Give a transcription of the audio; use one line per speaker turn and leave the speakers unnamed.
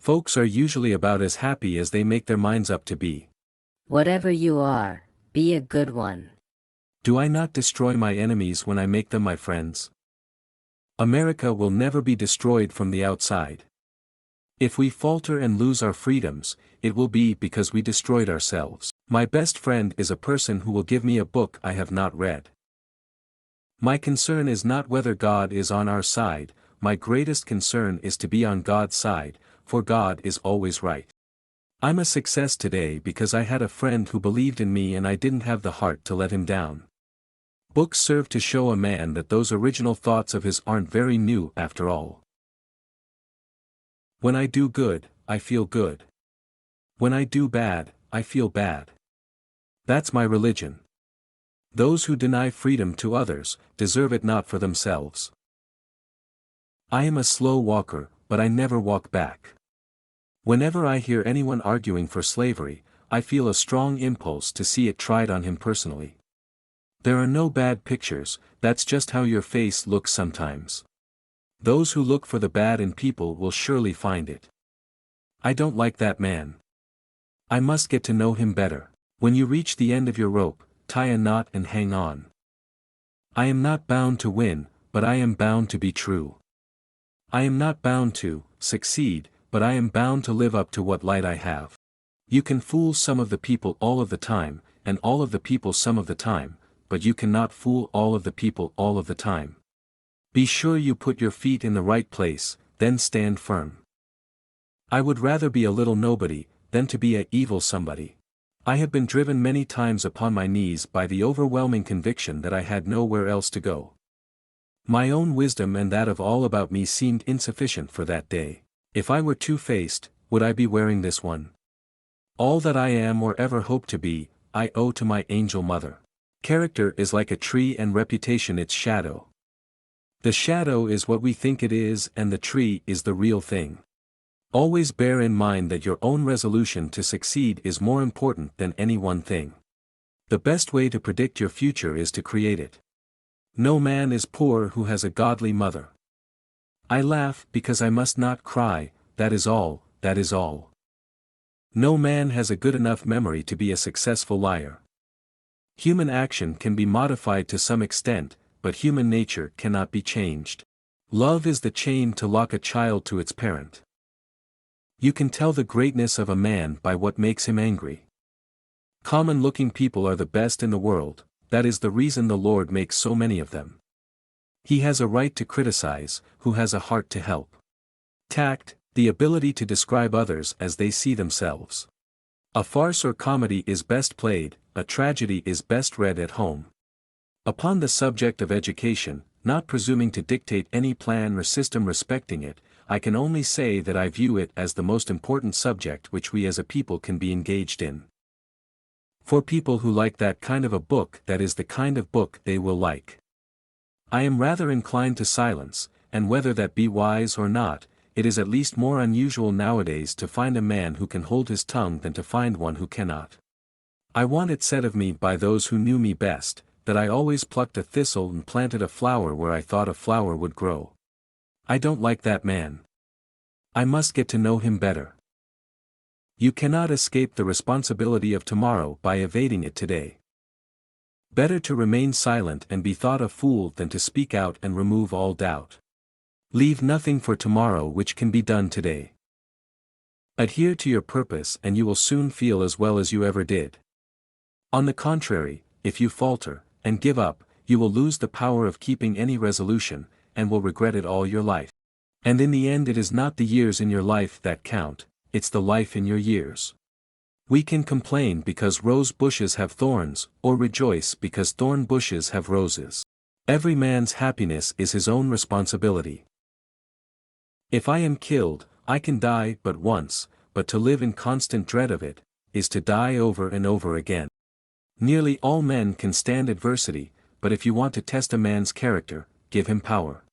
Folks are usually about as happy as they make their minds up to be.
Whatever you are, be a good one.
Do I not destroy my enemies when I make them my friends? America will never be destroyed from the outside. If we falter and lose our freedoms, it will be because we destroyed ourselves. My best friend is a person who will give me a book I have not read. My concern is not whether God is on our side, my greatest concern is to be on God's side, for God is always right. I'm a success today because I had a friend who believed in me and I didn't have the heart to let him down. Books serve to show a man that those original thoughts of his aren't very new after all. When I do good, I feel good. When I do bad, I feel bad. That's my religion. Those who deny freedom to others, deserve it not for themselves. I am a slow walker, but I never walk back. Whenever I hear anyone arguing for slavery, I feel a strong impulse to see it tried on him personally. There are no bad pictures, that's just how your face looks sometimes. Those who look for the bad in people will surely find it. I don't like that man. I must get to know him better. When you reach the end of your rope, tie a knot and hang on. I am not bound to win, but I am bound to be true. I am not bound to succeed, but I am bound to live up to what light I have. You can fool some of the people all of the time, and all of the people some of the time, but you cannot fool all of the people all of the time. Be sure you put your feet in the right place, then stand firm. I would rather be a little nobody, than to be a evil somebody. I have been driven many times upon my knees by the overwhelming conviction that I had nowhere else to go. My own wisdom and that of all about me seemed insufficient for that day. If I were two-faced, would I be wearing this one? All that I am or ever hope to be, I owe to my angel mother. Character is like a tree and reputation its shadow. The shadow is what we think it is and the tree is the real thing. Always bear in mind that your own resolution to succeed is more important than any one thing. The best way to predict your future is to create it. No man is poor who has a godly mother. I laugh because I must not cry, that is all, that is all. No man has a good enough memory to be a successful liar. Human action can be modified to some extent, but human nature cannot be changed. Love is the chain to lock a child to its parent. You can tell the greatness of a man by what makes him angry. Common-looking people are the best in the world, that is the reason the Lord makes so many of them. He has a right to criticize, who has a heart to help. Tact, the ability to describe others as they see themselves. A farce or comedy is best played, a tragedy is best read at home. Upon the subject of education, not presuming to dictate any plan or system respecting it, I can only say that I view it as the most important subject which we as a people can be engaged in. For people who like that kind of a book, that is the kind of book they will like. I am rather inclined to silence, and whether that be wise or not, it is at least more unusual nowadays to find a man who can hold his tongue than to find one who cannot. I want it said of me by those who knew me best, that I always plucked a thistle and planted a flower where I thought a flower would grow. I don't like that man. I must get to know him better. You cannot escape the responsibility of tomorrow by evading it today. Better to remain silent and be thought a fool than to speak out and remove all doubt. Leave nothing for tomorrow which can be done today. Adhere to your purpose and you will soon feel as well as you ever did. On the contrary, if you falter, and give up, you will lose the power of keeping any resolution, and will regret it all your life. And in the end it is not the years in your life that count, it's the life in your years. We can complain because rose bushes have thorns, or rejoice because thorn bushes have roses. Every man's happiness is his own responsibility. If I am killed, I can die but once, but to live in constant dread of it, is to die over and over again. Nearly all men can stand adversity, but if you want to test a man's character, give him power.